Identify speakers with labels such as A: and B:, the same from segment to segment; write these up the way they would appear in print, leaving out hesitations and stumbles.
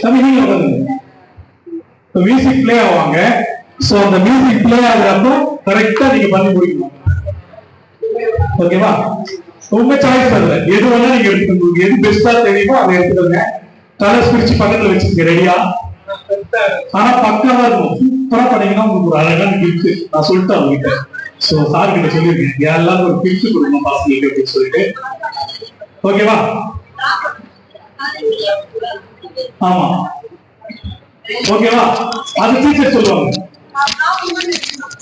A: தம்பி நீங்க music play ஆவாங்க. சோ அந்த மியூசிக் பிளே ஆகுறப்போ கரெக்டா நீங்க பண்ணி முடிக்கணும். ஓகேவா? உங்க சாய்ஸ் அதுல எது வேணா நீங்க எடுத்துக்கோங்க. எது பெஸ்டா தெரியுமோ அதை எடுத்துக்கோங்க. கலர்ஸ் பிரிச்சு பக்கத்துல வச்சுக்க ரெடியா. ஆனா பக்கமா இருக்கும். சூப்பரா பண்ணீங்கன்னா உங்களுக்கு ஒரு அழகான கிஃப்ட் நான் சொல்லிட்டேன் அவங்ககிட்ட. சோ சார் கிட்ட சொல்லிருக்கேன் எல்லாரும் ஒரு கிஃப்ட் கொடுக்கணும் பாசிபிலிட்டி அப்படின்னு சொல்லிட்டு. ஓகேவா? ஆமா ஓகேவா? அது டீச்சர் சொல்லுவாங்க.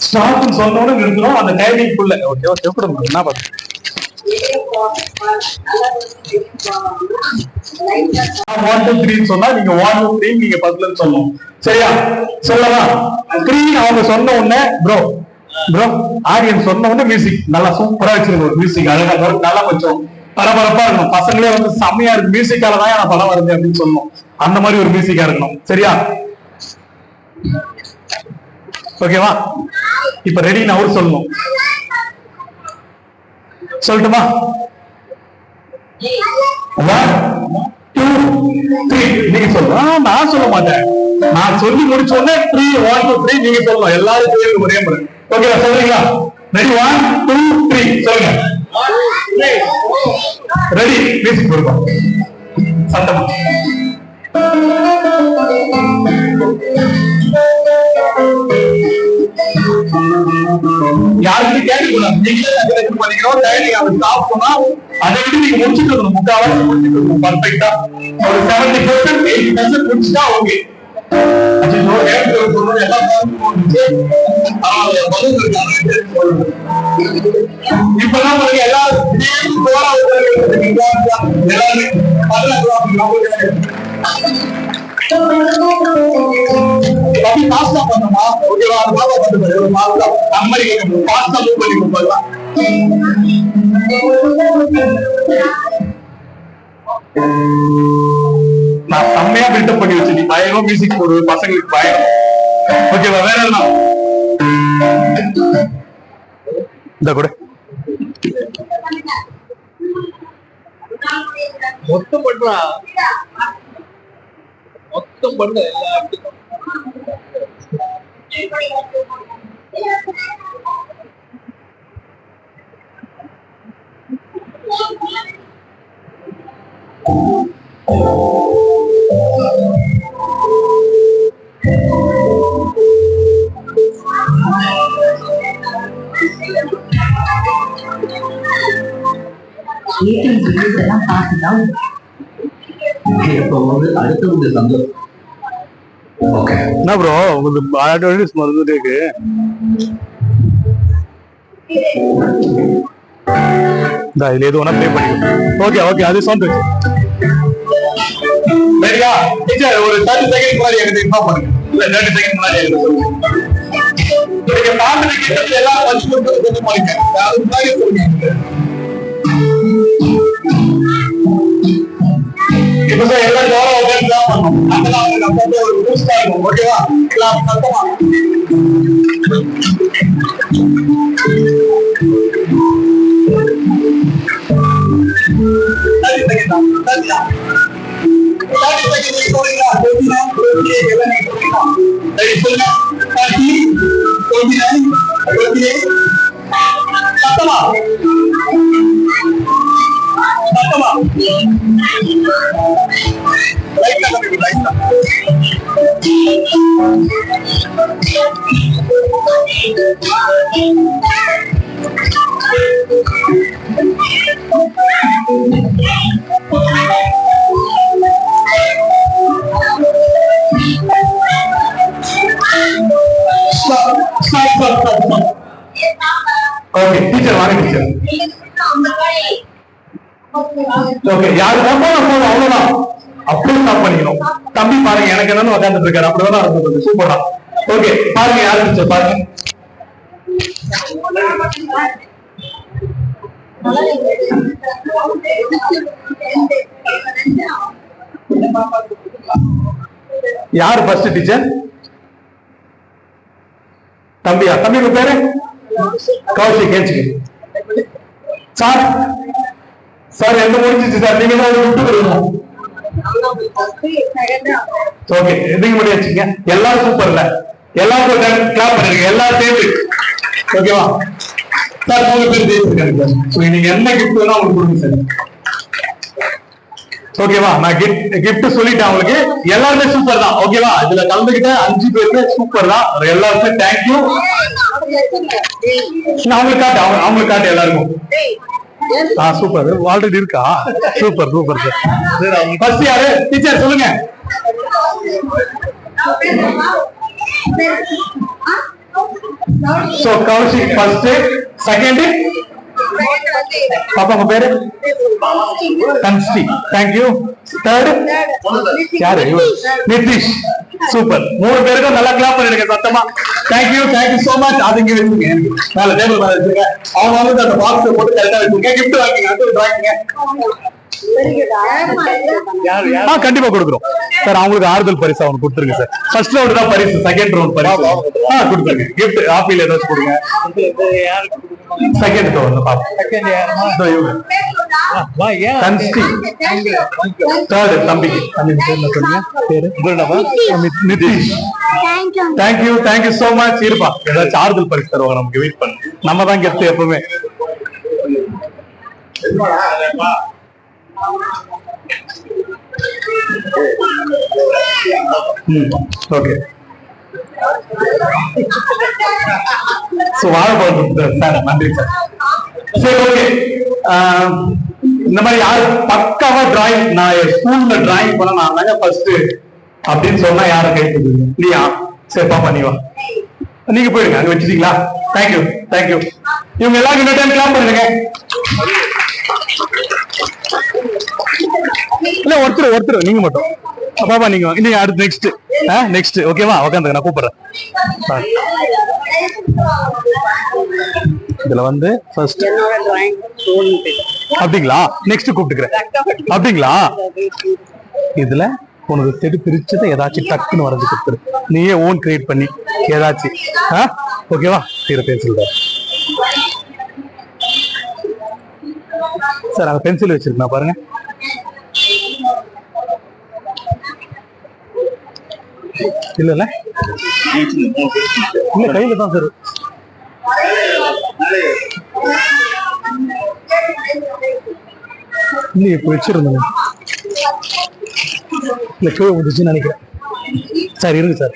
A: ஸ்டார்ட் சொன்னோட நிறுத்தணும் அந்த டைமிங் குள்ள. ஓகே ஓகே கொடுங்க. என்ன பண்ணுங்க 1 2 3 சொன்னா நீங்க 1 2 3 நீங்க பக்கத்துல சொல்லணும். சரியா? சொல்லவா? 3 அவங்க சொன்ன உடனே ப்ரோ ஆடியன்ஸ் சொன்ன உடனே மியூசிக் நல்லா சூப்பரா வச்சிருக்கோம். மியூசிக் அழகா நல்லா கொஞ்சம் பரபரப்பா இருக்கணும். பசங்களே வந்து செம்மையா இருக்கு மியூசிக்கால தான் நான் படம் வருது அப்படின்னு சொல்லணும். அந்த மாதிரி ஒரு மியூசிக்கா இருக்கணும். சரியா? ஓகேவா? இப்ப ரெடின்னு அவர் சொல்லணும். சொல்லட்டுமா? 1 2 3 நீங்க சொல்லணும். நான் சொல்ல மாட்டேன். நான் சொல்லி முடிச்ச உடனே 3 1 2 3 நீங்க சொல்லணும். எல்லாரும் சேர்ந்து ஒரே முறை. ஓகேவா? சொல்றீங்களா? ரெடி 1 2 3 சொல்லுங்க. ரெடி மியூசிக் கொடுப்போம். சத்தமா யாருக்கு கேட்கக்கூடாது. நீங்களே பண்ணிக்கணும். டைனிங் அதை ஸ்டாப் பண்ணா அதை விட்டு நீங்க முடிச்சுட்டு இருக்கணும். முக்காவாசி முடிச்சுட்டு இருக்கணும். பர்ஃபெக்டா ஒரு 70% 80% முடிச்சுட்டா ஓகே. இப்பதான் எல்லாரும் பாஸ்டா பண்ணமா ஓகேவா? அது பாப்பா பண்ணுவாரு பாஸ்டா நம்ம பாஸ்டா மூவ் பண்ணி கொடுப்பாங்க. நான் செம்மையா பில்டப் பண்ணி வச்சு நீ பயங்கரமா மியூசிக் போடு பசங்களுக்கு பயம். ஓகேவா? வேற என்ன இந்த கூட மொத்தம் பண்றா மொத்தம் பண்ண எல்லாத்துக்கும் அடுத்தவங்க சந்தோஷம். ஓகே என்ன ப்ரோ உங்களுக்கு அட்வர்டைஸ் மறந்துட்டே இருக்கு. இதுல எது வேணா ப்ளே பண்ணிக்கோ. ஓகே ஓகே அது சவுண்ட் வச்சு ரெடியா? டீச்சர் ஒரு 30 செகண்ட் முன்னாடி எனக்கு இன்ஃபார்ம் பண்ணுங்க. இல்ல 30 செகண்ட் முன்னாடி எனக்கு சொல்லுங்க. நீங்க ஃபேமிலி கிட்ட எல்லாம் வச்சு கொடுத்து கொஞ்சம் பாருங்க. அது முன்னாடி சொல்லுங்க. இப்ப சார் எல்லாம் ஜோரா உட்கார்ந்து தான் பண்ணணும். அதனால நம்ம ஒரு பூஸ்டா இருக்கும். ஓகேவா? எல்லாம் சத்தமா ஓகே டீச்சர் வாங்க டீச்சர். ஓகே யாரு போதும் அவ்வளவுதான். அப்படியே ஸ்டாப் பண்ணிக்கணும். தம்பி பாருங்க எனக்கு என்னன்னு உட்காந்துட்டு இருக்காரு. அப்படிதான் இருக்கும். சூப்பரா. ஓகே பாருங்க யாரு டீச்சர் பாருங்க. யாரு ஃபர்ஸ்ட் டீச்சர்? தம்பியா? தம்பி பேரு கௌஷிக். கேச்சுக்கு சார் சார் எந்த முடிஞ்சிச்சு சார்? நீங்க தான் விட்டு கொடுக்கணும். ஓகே, எதுக்கு மட்டும் வச்சுங்க. எல்லாரும் சூப்பர்ல, எல்லாருக்கும் கிளாப் பண்ணிருங்க, எல்லாரும் சேர்ந்து. ஓகேவா சார்? 3 பேர் ஜெயிச்சிருக்காங்க சார். நீங்க என்ன கிஃப்ட் வேணா உங்களுக்கு கொடுங்க சார். ஓகேவா? நான் கிஃப்ட் சொல்லிட்டேன் உங்களுக்கு. எல்லாருமே சூப்பர் தான். ஓகேவா? இதுல கலந்துகிட்ட 5 பேருமே சூப்பர் தான். எல்லாருமே தேங்க்யூ. அவங்களுக்கு காட்டு எல்லாருக்கும். சூப்பர், ஆல்ரெடி இருக்கா? Super super sir. ஃபர்ஸ்ட் யாரு டீச்சர் சொல்லுங்க. சோ கௌஷிக் ஃபர்ஸ்ட், செகண்ட் பாப்பா உங்க பேரு கன்ஸ்டி, தேங்க்யூ. தேர்ட் யாரு? நிதிஷ். சூப்பர். 3 பேருக்கும் நல்லா கிளாப் பண்ணிடுங்க சத்தமா. Thank you so much. அது இங்க வச்சுங்க, மேல டேபிள் மேல வச்சுங்க. அவங்க வந்து அந்த பாக்ஸ் போட்டு கரெக்டா வச்சுங்க. கிஃப்ட் வாங்கிங்க, அது வாங்கிங்க. கண்டிப்பா கொடுக்குறோம் சார். அவங்களுக்கு ஆறுதல் பரிசு அவங்க கொடுத்துருங்க சார். ஃபர்ஸ்ட் ரவுண்ட் தான் பரிசு, செகண்ட் ரவுண்ட் பரிசு கொடுத்துருங்க. கிஃப்ட் ஆப்பிள் ஏதாச்சும் கொடுங்க. செகண்ட் ரவுண்ட் பாப்போம். செகண்ட் யாருமா? கன்ஸ்டி. தேர்ட் தம்பிக்கு நிதிஷ். Thank you so much. இருப்பா, ஏதாச்சும் ஆறுதல் பரிசு தருவாங்க நமக்கு. வெயிட் பண்ணு, நம்ம தான் கெத்து எப்பவுமே. ஓகே, வாழைப்பழம் நன்றி சார். சரி, ஓகே. இந்த மாதிரி யாரு பக்காவா டிராயிங், நான் ஸ்கூல்ல டிராயிங் பண்ண நான் தாங்க ஃபர்ஸ்ட் அப்படின்னு சொன்னா யாரை கை கொடுக்குறீங்க? நீயா? சரி பாப்பா, நீ வா. நீங்க போயிடுங்க, அங்க வச்சுட்டீங்களா? தேங்க்யூ. இவங்க எல்லாரும் இன்னொரு டைம் கிளாப் பண்ணுங்க. இல்ல ஒருத்தர் நீங்க மட்டும். பாப்பா நீங்க நீங்க அடுத்து நெக்ஸ்ட் ஓகேவா? உட்காந்துங்க, நான் கூப்பிடுறேன். இதுல வந்து ஃபர்ஸ்ட் அப்படிங்களா? நெக்ஸ்ட் கூப்பிட்டுக்கிறேன். அப்படிங்களா? இதுல உனக்கு தெரி பிரிச்சதை ஏதாச்சும் டக்குன்னு வரைஞ்சு கொடுத்துரு. நீயே ஓன் கிரியேட் பண்ணி ஏதாச்சும். ஓகேவா? தீர பென்சில் சார். அங்க பென்சில் வச்சிருக்கேன் பாருங்க. இல்ல கையில தான் சார். இல்ல இப்ப வச்சிருந்தேன். இல்ல கீழே வந்துச்சுன்னு நினைக்கிறேன் சார். இருங்க சார்.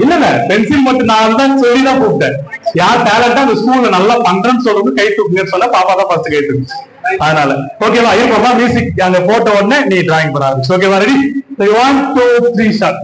A: இல்லங்க, பென்சில் மட்டும் நான் தான் சொல்லிதான் கூப்பிட்டேன். யார் டேலண்டா அந்த ஸ்கூல்ல நல்லா பண்றேன்னு சொல்றது கை தூக்குங்கன்னு சொன்னா பாப்பா தான் ஃபர்ஸ்ட் கை தூக்கு. அதனால ஓகேவா? இருப்பா, மியூசிக் அங்க போட்ட உடனே நீ டிராயிங் பண்ண ஆரம்பிச்சு. ஓகேவா? ரெடி? 1 2 3 ஸ்டார்ட்.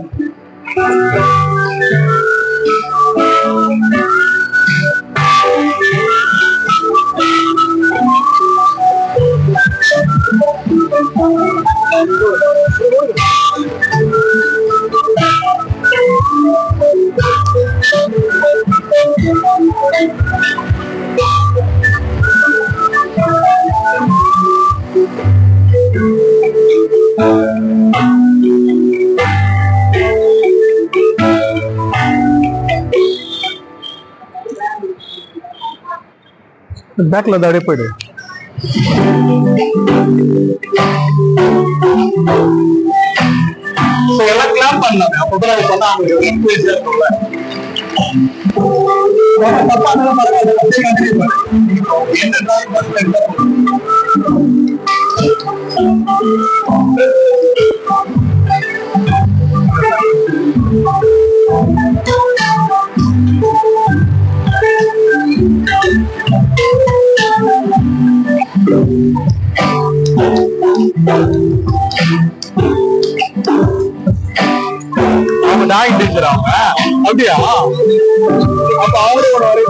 A: பேக்ல வந்து அப்படியே போயிடு. எல்லாம் கிளாப் பண்ணலாம். அப்பதான் சொன்னா அவங்க டாயிங் டீச்சர். அவங்க அப்படியா? அப்ப அவரோட வரை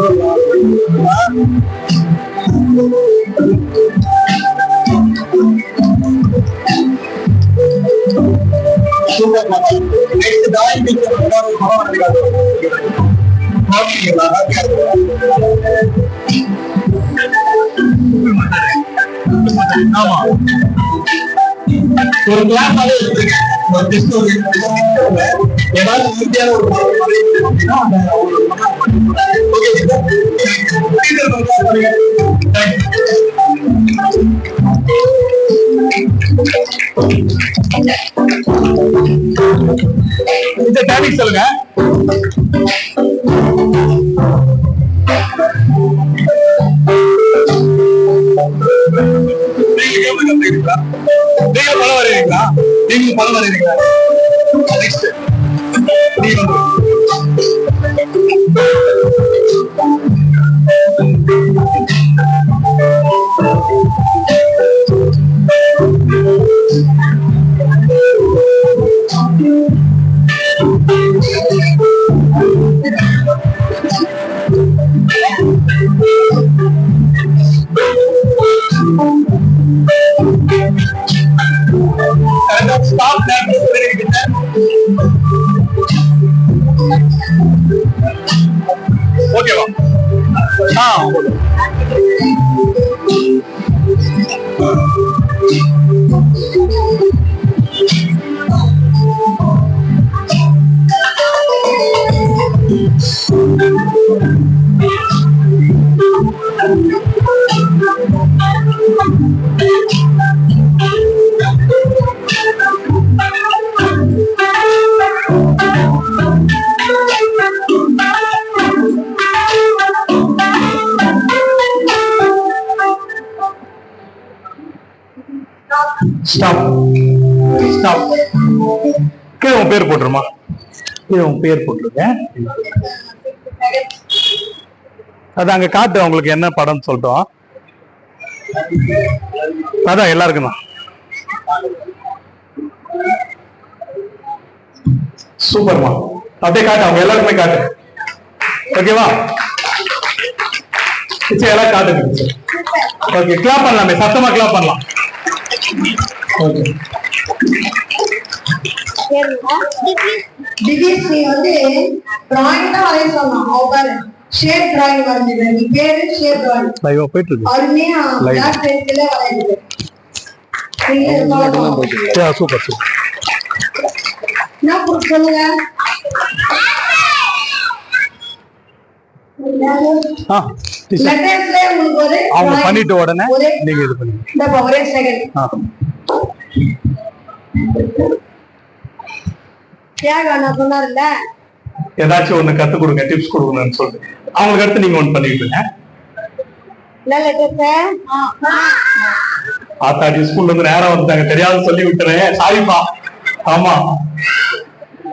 A: ஆமா ஒரு கிளாஸ் ஏதாவது ஈஸியான ஒரு அப்படின்னா இந்த டைமிங் சொல்லுங்க. நீங்க படம் வரைவீங்களா? நீங்க படம் வரைவீங்களா? நெக்ஸ்ட் நீங்க ஓகேவா? Stop stop. கீழே உன் பேர் போட்டுருமா? கீழே உன் பேர் போட்டிருக்கேன். அது அங்க காட்டு. உங்களுக்கு என்ன படம் சொல்லிட்டோம். அதான் எல்லாருக்கும் தான். சூப்பர்மா. அப்படியே காட்டு, அவங்க எல்லாருக்குமே காட்டு. ஓகேவா? எல்லாம் காட்டுங்க. ஓகே, கிளாப் பண்ணலாமே, சத்தமா கிளாப் பண்ணலாம்.
B: திவ்யஸ்ரீ வந்து டிராயிங் தான் வரைய சொன்னான். அவங்க ஷேப் டிராயிங் வரைஞ்சது. நீ பேரு ஷேப் டிராயிங்.
A: லைவா போயிட்டு இருக்கு.
B: அருமையா கிளாஸ் பென்சில்ல வரைஞ்சது.
A: Super super.
B: என்ன புக் சொல்லுங்க. லெட்டர்ஸ்ல உங்களுக்கு ஒரு
A: அவங்க பண்ணிட்டு உடனே நீங்க இது பண்ணுங்க.
B: இந்த ஒரே செகண்ட். நான் சொன்னார்ல
A: ஏதாச்சும் ஒண்ணு கத்து கொடுங்க, டிப்ஸ் கொடுக்கணும்னு சொல்லிட்டு அவங்களுக்கு அடுத்து நீங்க ஒண்ணு பண்ணிட்டு இருங்க. ஆத்தாடி ஸ்கூல்ல இருந்து நேரம் வந்துட்டாங்க, தெரியாத சொல்லி விட்டுறேன், சாரிப்பா. ஆமா,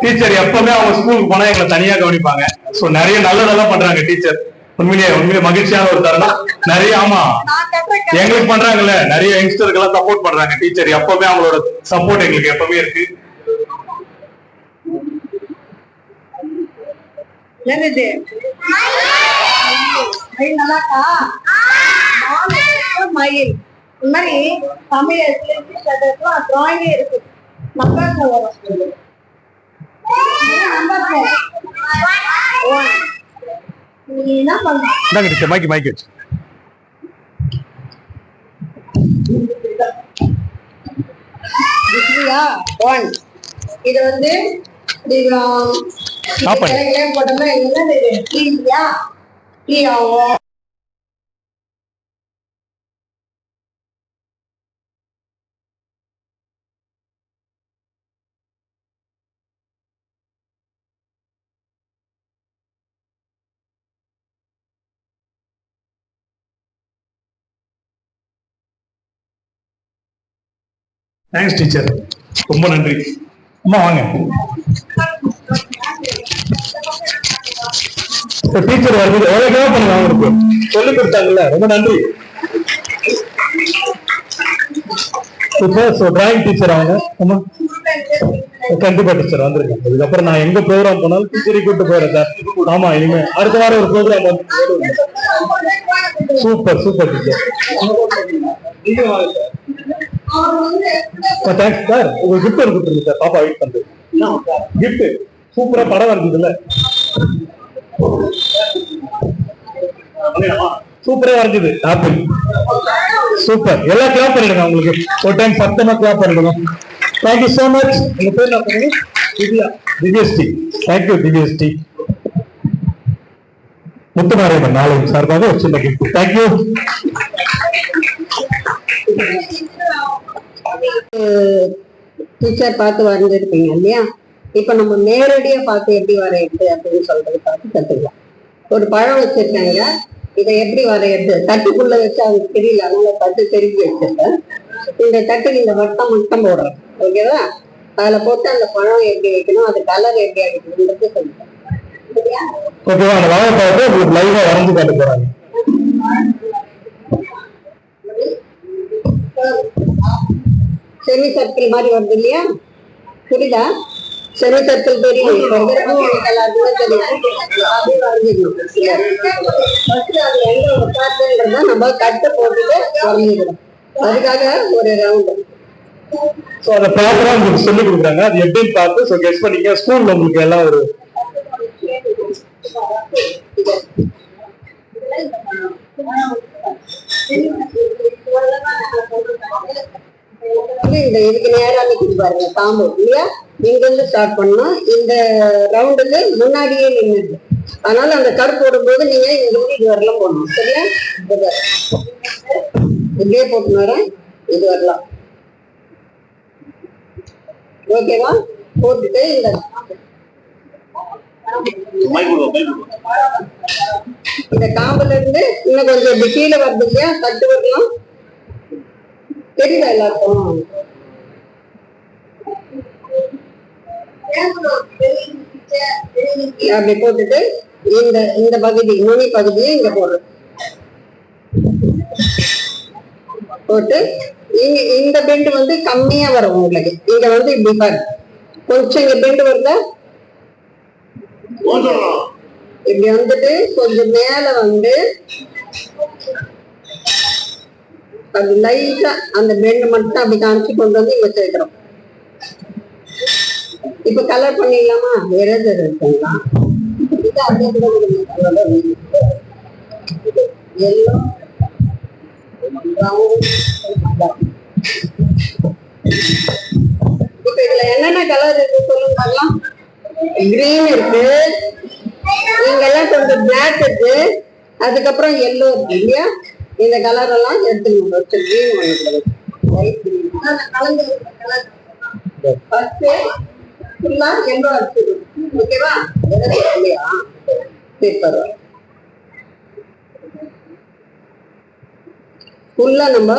A: டீச்சர் எப்பவுமே அவங்க ஸ்கூலுக்கு போனா எங்களை தனியா கவனிப்பாங்க. சோ நிறைய நல்லதெல்லாம் பண்றாங்க டீச்சர். உண்மையிலேயே மகிழ்ச்சியான ஒரு தருணம். நிறைய ஆமா எங்களுக்கு பண்றாங்கல்ல, நிறைய யங்ஸ்டருக்கு எல்லாம் சப்போர்ட் பண்றாங்க டீச்சர். எப்பவுமே அவங்களோட சப்போர்ட் எங்களுக்கு எப்பவுமே இருக்கு.
B: மயில் இந்த மாதிரி தமிழ் டிராயிங்கே இருக்கு.
A: மைக் வச்சு
B: இது வந்து போட்டோம்னா ஆகும்.
A: தேங்க்ஸ் டீச்சர், ரொம்ப நன்றி. அம்மா வாங்க. டீச்சர் வருது, எவ்வளவு பண்ணுங்க அவங்களுக்கு சொல்லி கொடுத்தாங்கல்ல, ரொம்ப நன்றி. டிராயிங் டீச்சர் அவங்க. கண்டிப்பா டீச்சர் வந்துருக்கேன். இதுக்கப்புறம் நான் எங்க ப்ரோக்ராம் போனாலும் டீச்சரை கூட்டு போறேன் சார். ஆமா, இனிமே அடுத்த வாரம் ஒரு ப்ரோக்ராம் வந்து. Super super teacher. Thanks sir. உங்களுக்கு கிஃப்ட் கொடுத்துருங்க சார், பாப்பா வெயிட் பண்றது. கிஃப்ட் சூப்பரா படம் வரைஞ்சதுல, சூப்பரா வரைஞ்சது. Apple super. எல்லாம் கிளாப் பண்ணிடுங்க உங்களுக்கு. ஒரு டைம் சத்தமா கிளாப் பண்ணிடுங்க. Thank you so much. உங்க பேர் என்ன பண்ணுங்க? திவ்யா. திவ்யஸ்ரீ. தேங்க்யூ திவ்யஸ்ரீ. முத்துமாரியம்மன் நாளைக்கு சார்பாக ஒரு சின்ன கிஃப்ட். தேங்க்யூ.
C: டீச்சர் பார்த்து வரைஞ்சிருப்பீங்க இல்லையா? இப்ப நம்ம நேரடியா பார்த்து எப்படி வரையிறது அப்படின்னு சொல்றது பார்த்து கத்துக்கலாம். ஒரு பழம் வச்சிருக்காங்க, இதை எப்படி வரையிறது? தட்டுக்குள்ள வச்சு அவங்களுக்கு தெரியல, அதனால தட்டு திருப்பி வச்சிருக்கேன். இந்த தட்டுக்கு இந்த வட்டம் மட்டும் போடுறேன், ஓகேவா? அதுல போட்டு அந்த பழம் எப்படி வைக்கணும், அது கலர் எப்படி அடிக்கணும்ன்றது சொல்லிட்டேன்.
A: ஓகேவா? அந்த வாழைப்பழத்தை உங்களுக்கு லைவா வரைஞ்சு காட்ட போறாங்க.
C: செமி சர்க்கிள் மாதிரி வருது இல்லையா? புரியுதா? செமி சர்க்கிள் தெரியும், நம்ம கட்டு போட்டுட்டு வரைஞ்சிக்கணும். அதுக்காக ஒரு ரவுண்ட்
A: சோ அதை ப்ராப்பரா உங்களுக்கு சொல்லி கொடுக்குறாங்க. அது எப்படின்னு பார்த்து சோ கெஸ் பண்ணிக்க. ஸ்கூல்ல உங்களுக்கு எல்லாம் ஒரு
C: இந்த இதுக்கு நேரா நிக்குது பாருங்க காம்பு இல்லையா? இங்க இருந்து ஸ்டார்ட் பண்ணணும். இந்த ரவுண்டுக்கு முன்னாடியே நின்றுது, அதனால அந்த கரு போடும்போது நீங்க இங்க இது வரலாம் போடணும். சரியா? இப்படியே போட்டு வரேன், இது வரலாம். ஓகேவா? போட்டுட்டு இந்த காம்புல இருந்து இன்னும் கொஞ்சம் இப்படி கீழே வருது இல்லையா? தட்டு வரலாம். தெரியுதா எல்லாருக்கும்? அப்படி போட்டுட்டு இந்த இந்த பகுதி நுனி பகுதியை இங்க போடுறோம். போட்டு இந்த பெண்டு வந்து கம்மியா வரும் உங்களுக்கு. இங்க வந்து இப்படி பாரு, கொஞ்சம் இங்க பெண்டு வருதா? இப்படி வந்துட்டு கொஞ்சம் மேல வந்து அது லைட்டா அந்த பெண்டு மட்டும் அப்படி காமிச்சு கொண்டு வந்து இங்க சேர்க்கிறோம். இப்ப கலர் பண்ணிடலாமா? எரேசர் இருக்குங்களா? எல்லோ, இப்ப இதுல என்னென்ன கலர் இருக்கு சொல்லுங்க பார்க்கலாம். கிரீன் இருக்கு, இங்கெல்லாம் கொஞ்சம் பிளாக் இருக்கு, அதுக்கப்புறம் எல்லோ இருக்கு இல்லையா? இந்த கலர் எல்லாம் எடுத்துக்கணும். ஃபர்ஸ்ட் கிரீன் பண்ணக்கூடாது, லைட் கிரீன் கலந்து ஃபர்ஸ்ட் ஃபுல்லா எல்லோ அடிச்சிடும். ஓகேவா? இல்லையா? சரி, பரவாயில்ல. ஃபுல்லா நம்ம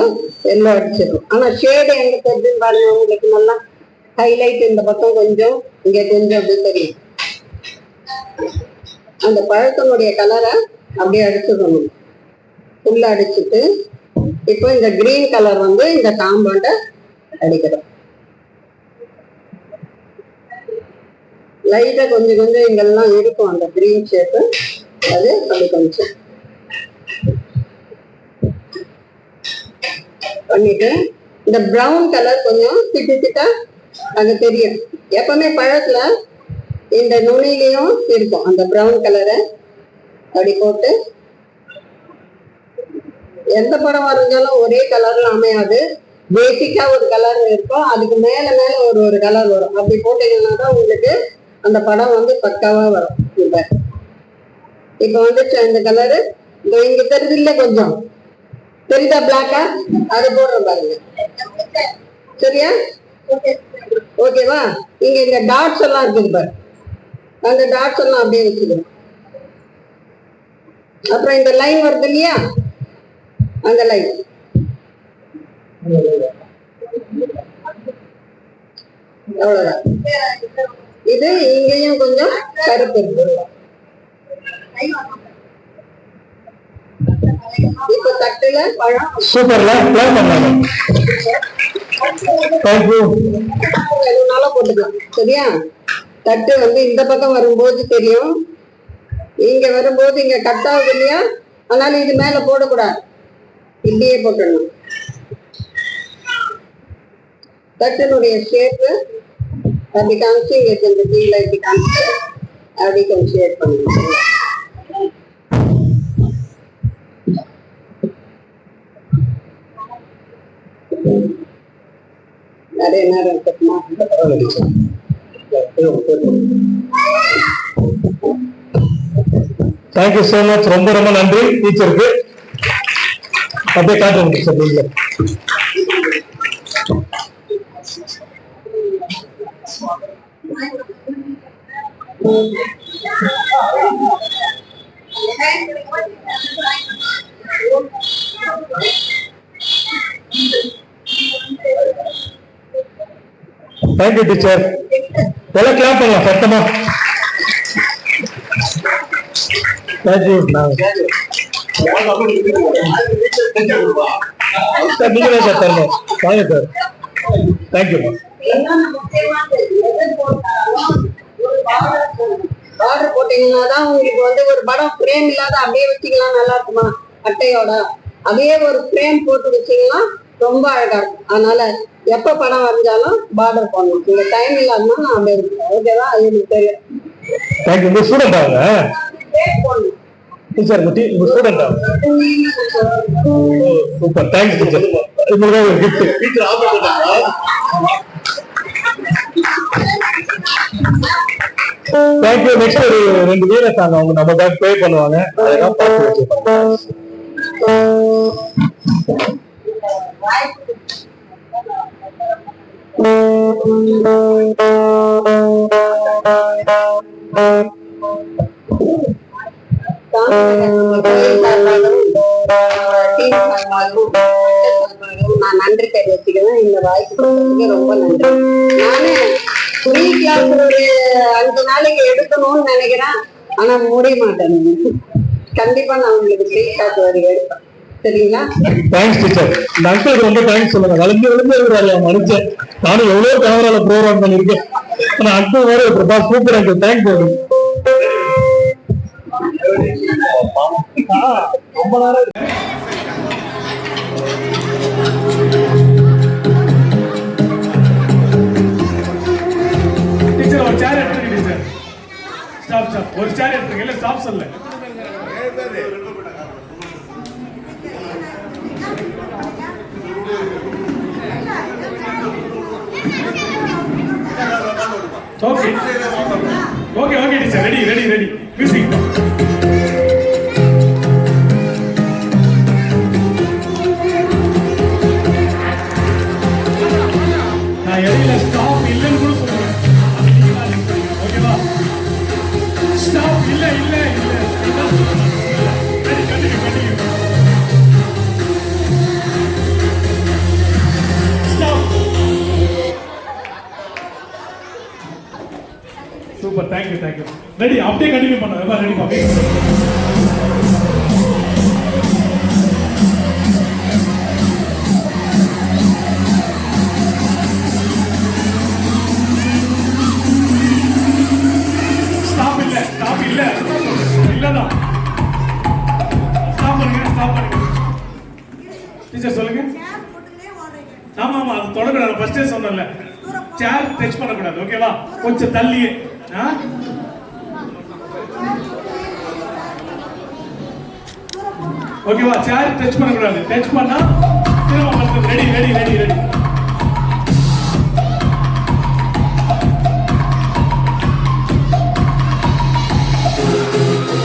C: எல்லோ அடிச்சிடும். ஆனா ஷேடு எங்க தெரியுதுன்னு பாருங்க. உங்களுக்கு நல்லா ஹைலைட் இந்த பக்கம் கொஞ்சம், இங்க கொஞ்சம் அப்படி தெரியும். அந்த பழத்தினுடைய கலரை அப்படியே அடிச்சிடணும். ஃபுல்லா அடிச்சுட்டு இப்போ இந்த கிரீன் கலர் வந்து இந்த காம்பவுண்ட அடிக்கிறோம். லைட்டா கொஞ்சம் கொஞ்சம் இங்கெல்லாம் இருக்கும் அந்த கிரீன் ஷேப்பு, அது அப்படி கொஞ்சம் பண்ணிட்டு இந்த பிரவுன் கலர் கொஞ்சம் திட்டு திட்டா அங்க தெரியும். எப்பவுமே பழத்துல இந்த நுனிலையும் இருக்கும் அந்த பிரவுன் கலரை. அப்படி போட்டு எந்த படம் வரைஞ்சாலும் ஒரே கலர்ல அமையாது. பேசிக்கா ஒரு கலர் இருக்கும், அதுக்கு மேல மேல ஒரு கலர் வரும். அப்படி போட்டீங்கன்னா தான் உங்களுக்கு அந்த படம் வந்து பக்காவா வரும். இப்ப வந்துச்சு இந்த கலரு. இங்க தெரியுது இல்ல, கொஞ்சம் தெரியுதா பிளாக்கா? அது போடுறோம் பாருங்க. சரியா? ஓகேவா? இங்க இந்த டாட்ஸ் எல்லாம் இருக்குது பாரு, அந்த டாட்ஸ் எல்லாம் அப்படியே வச்சுக்கணும். அப்புறம் இந்த லைன் வருது இல்லையா? அந்த லைன் அவ்வளவுதான். இது இங்கேயும் கொஞ்சம் கருப்பு இருக்கு. இப்ப தட்டுல பழம்
A: சூப்பர்ல பிளான் பண்ணாங்க.
C: எதுனாலும் போட்டுக்கலாம். சரியா? தட்டு வந்து இந்த பக்கம் வரும்போது தெரியும், இங்க வரும்போது இங்க கட் ஆகுது இல்லையா? அதனால இது மேல போடக்கூடாது, இப்படியே போட்டுடணும். தட்டினுடைய ஷேப்பு அப்படி காமிச்சு இங்க கொஞ்சம் கீழே இப்படி காமிச்சு அப்படி கொஞ்சம் ஷேப் பண்ணணும். நிறைய நேரம் இருக்குமா?
A: Thank you so much. ரொம்ப ரொம்ப நன்றி டீச்சருக்கு. அப்படியே காட்டுங்க சார். Thank you teacher. எல்லாம் கிளாப் பண்ணலாம் சத்தமா. தேங்க்யூ. நீங்களே சார் தரணும். வாங்க சார். தேங்க்யூ.
C: ஆர்டர் போட்டீங்கன்னா தான் உங்களுக்கு வந்து ஒரு படம் ஃப்ரேம் இல்லாத அப்படியே வச்சீங்கன்னா நல்லா இருக்குமா, அட்டையோட அப்படியே ஒரு ஃப்ரேம் போட்டு வச்சீங்கன்னா ரொம்ப அழகா இருக்கும். அதனால எப்ப படம் வரைஞ்சாலும் பார்டர் போடணும். நீங்க டைம் இல்லாதனா நான் அப்படியே இருக்கேன். ஓகேவா? அது எனக்கு தெரியும்.
A: தேங்க்யூ. உங்க ஸ்டூடெண்ட் ஆகுங்க டீச்சர். உங்க ஸ்டூடெண்ட் ஆகுங்க. சூப்பர். Thanks teacher. உங்களுக்கு ஒரு கிஃப்ட். டீச்சர் ஆஃபர் பண்ணாங்க. தேங்க்யூ. நெக்ஸ்ட் ஒரு 2 வீரர் சாங் அவங்க நம்ம பேக் ப்ளே பண்ணுவாங்க. அதெல்லாம் பார்த்து வச்சிருக்கோம்.
C: நான் நன்றி தெரிவிச்சுக்கிறேன். இந்த வாய்ப்பு கொடுத்ததுக்கு ரொம்ப நன்றி. நானு ஃப்ரீ கிளாஸ் ஒரு 5 நாளைக்கு எடுக்கணும்னு நினைக்கிறேன். ஆனா முடிய மாட்டேன். கண்டிப்பா நான் உங்களுக்கு ஃப்ரீ கிளாஸ் ஒரு எடுப்பேன். சரிங்களா?
A: Thanks teacher. இந்த அங்கிளுக்கு ரொம்ப தேங்க்ஸ் சொல்லுங்க. வளர்ந்து இருக்கிறாரு மனுஷன். நானும் எவ்வளவு கேமரால ப்ரோக்ராம் பண்ணிருக்கேன். ஆனா அங்கிள் வேற பிரபா சூப்பர் அங்கிள். தேங்க்ஸ். ரொம்ப நேரம் டீச்சர் ஒரு சேர் எடுத்துங்க. டீச்சர் ஸ்டாப் ஒரு சேர் எடுத்துங்க. இல்ல ஸ்டாப் சொல்ல. Okay okay okay teacher. Ready music. நான் இடையில ஸ்டாப் இல்லைன்னு கூட சொல்லுவேன். ஓகேவா? ஸ்டாப் இல்ல. சூப்பர். தேங்க்யூ. ரெடி. அப்படியே கண்டினியூ பண்ணுங்க. ரெடி பாப்பி. ஸ்டாப் இல்ல இல்லதான். ஸ்டாப் பண்ணுங்க. டீச்சர் சொல்லுங்க. ஆமா அது தொடக்கூடாது. ஃபர்ஸ்டே சொன்னேன்ல, சேர் டச் பண்ணக்கூடாது. ஓகேவா? கொஞ்சம் தள்ளி. ஓகேவா? சேர் டச் பண்ணக்கூடாது. டச் பண்ணா திரும்ப ready.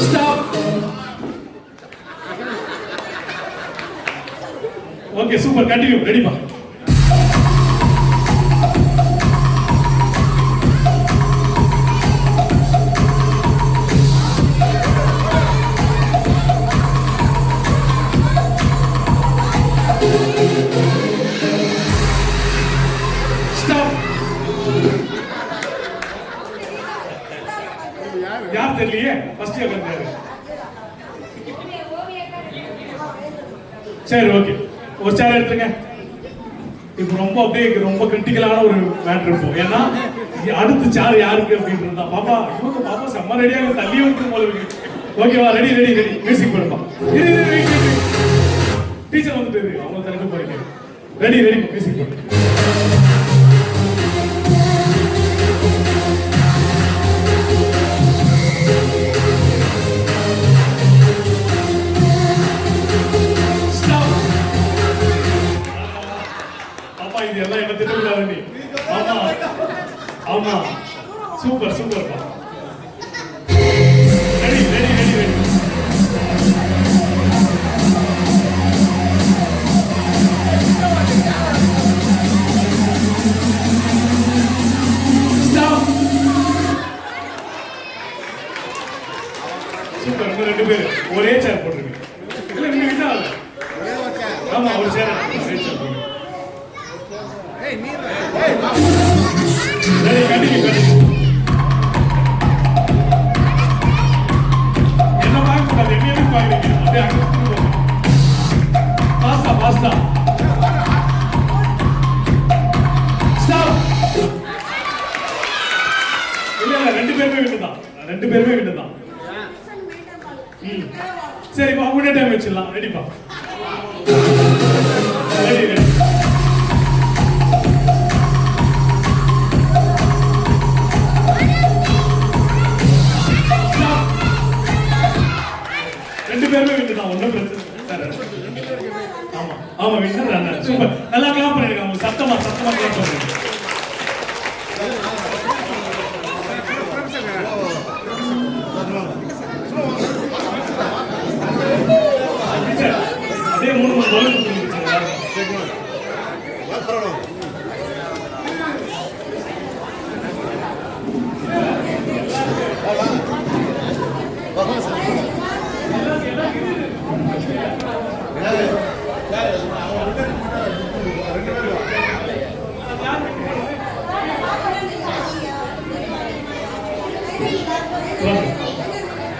A: Stop. Okay super. Continue. ரெடிப்பா. யார் தெரியலையே. ஃபர்ஸ்ட் இயர் வந்தாரு. சரி ஓகே. ஒரு சேர் எடுத்துங்க. இப்போ ரொம்ப அப்படியே ரொம்ப கிரிட்டிக்கலான ஒரு மேட்டர் இருக்கும். ஏன்னா அடுத்த சேர் யாருக்கு அப்படின்றது தான். பாப்பா செம்ம ரெடியாக தள்ளி விட்டு போல இருக்கு. ஓகேவா? ரெடி மியூசிக் போடுப்பா. டீச்சர் வந்துட்டு அவங்க தனிக்கு போறீங்க. ரெடி மியூசிக் போடு. இது எல்லாம் என்ன திட்டக்கூடாது நீ. ஆமா சூப்பர். ரெடி. 2 பேருமே விட்டு தான். சரிப்பா, உடனே டைம் வச்சிடலாம். ரெடிப்பா? Ready ready. ரெண்டு பேருமே விட்டு தான், ஒன்றும் பிரச்சனை. ஆமா ஆமா, வின்னர் ரன்னர். சூப்பர், நல்லா கிளாப் பண்ணிருக்காங்க. சத்தமா சத்தமா கிளாப் பண்ணுங்க. அதே 3 கோல்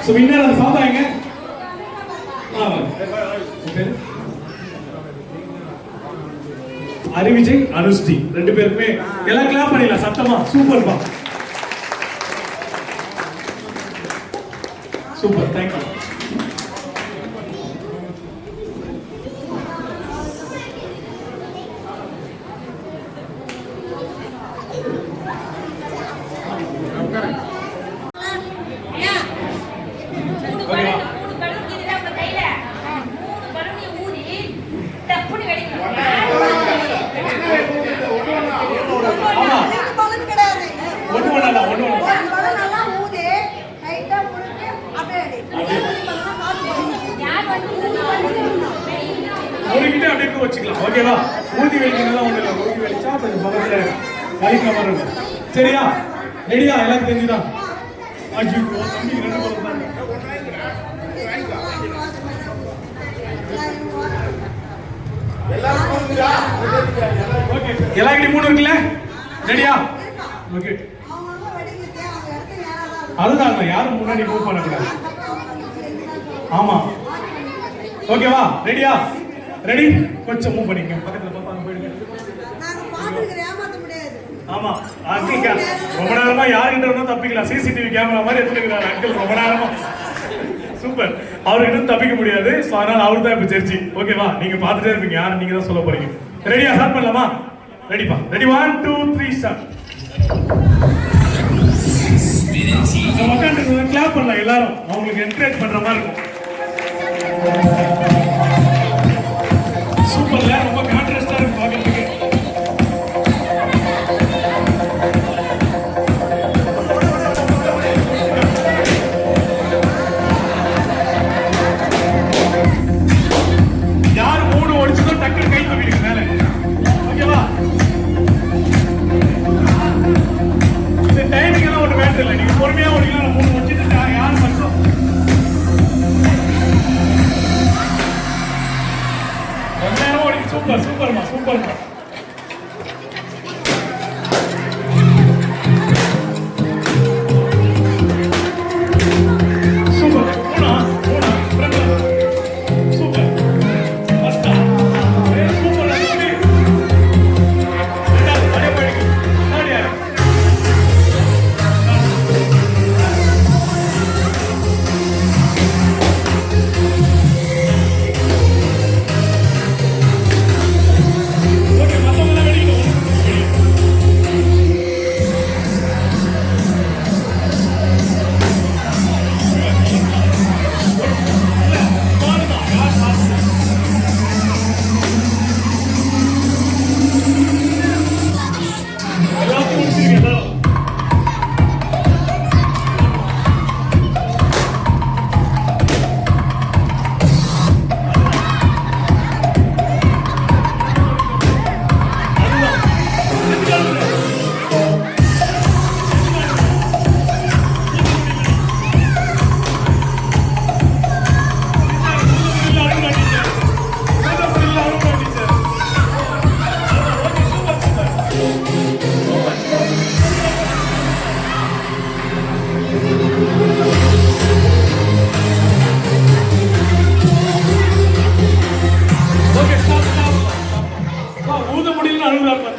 A: சோ வின்னர் அந்த பாப்பா எங்க? அரிவிஜய், அனுஸ்ரீ 2 பேருமே எல்லாம் கிளாப் பண்ணிடலாம் சத்தமா. சூப்பர்ப்பா, சூப்பர், தேங்க்யூ. வச்சுக்கலாம், ஓகேவா? ஊதி வெளிக்கலாம் ஒண்ணு இல்ல, ஊதி வெளிச்சா கொஞ்சம் பக்கத்துல வலிக்க மாதிரி இருக்கும். சரியா? ரெடியா? எல்லாரும் தெரிஞ்சுதா? ஐயோ தம்பி 2 பக்கம் தான். ஓகே, எல்லாரும் 3 இருக்குல்ல? ரெடியா? ஓகே, அதுதான் யாரும் முன்னாடி மூவ் பண்ணக்கூடாது. ஆமா, ஓகேவா? ரெடியா? ரெடி? கொஞ்சம் மூவ் பண்ணிங்க, பக்கத்துல பாப்பாங்க போயிடுங்க. ஆமா, அங்கிள் ரொம்ப நேரமா யாருக்கிட்ட இருந்தா தப்பிக்கலாம். சிசிடிவி கேமரா மாதிரி எடுத்துக்கிறாரு அங்கிள் ரொம்ப நேரமா. சூப்பர், அவர்கிட்ட தப்பிக்க முடியாது. சோ அதனால அவரு தான் இப்ப ஜட்ஜி. ஓகேவா? நீங்க பாத்துட்டே இருப்பீங்க, யாரு நீங்க தான் சொல்ல போறீங்க. ரெடியா? ஸ்டார்ட் பண்ணலாமா? ரெடிப்பா? Ready 1 2 3 start. உட்காந்து கிளாப் பண்ணலாம் எல்லாரும், அவங்களுக்கு என்கரேஜ் பண்ற மாதிரி இருக்கும். சூப்பர்ல, ரொம்ப கான்ட்ராஸ்டா இருக்கு பார்க்கிறதுக்கு. யார் 3 ஓடிச்சதோ டக்குனு கை தூக்கிடுங்க மேல. ஓகேவா? இந்த டைமிங் எல்லாம் ஒண்ணு மேட்டர் இல்லை, நீங்க பொறுமையா ஓடிக்கலாம். 3 ஓடிச்சிட்டு யார் மட்டும் சூப்பர் சூப்பர்மா, சூப்பர்மா. சூப்பர், போனா போனா பிரபல. Super, first super. ரெண்டாவது அடே போயிடுங்க. சரியா?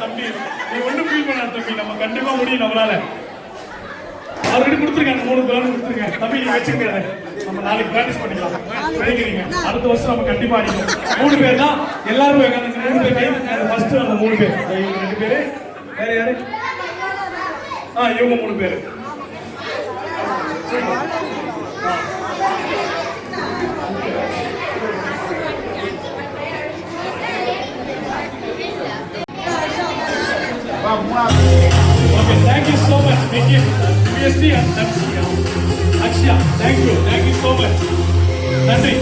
A: தம்பி, நீ ஒண்ணும் ஃபீல் பண்ணாத தம்பி, நம்ம கண்டிப்பா முடியும் நம்மளால. ஆல்ரெடி கொடுத்துருக்காங்க 3 பலூன் கொடுத்துருக்கேன். தம்பி நீங்க வச்சுக்கங்க. நம்ம நாளைக்கு பிராக்டிஸ் பண்ணிக்கலாம். நினைக்கிறீங்க அடுத்த வருஷம் நம்ம கண்டிப்பா அடிக்கும். 3 பேர் தான் எல்லாரும் உட்கார்ந்து 3 பேர் கை ஃபர்ஸ்ட் அந்த 3 பேர். இவங்க 2 பேர். வேற யாரு? இவங்க 3 பேர். Okay, thank you so much, Nikki, PST and Akshya. Thank you so much. Nandri.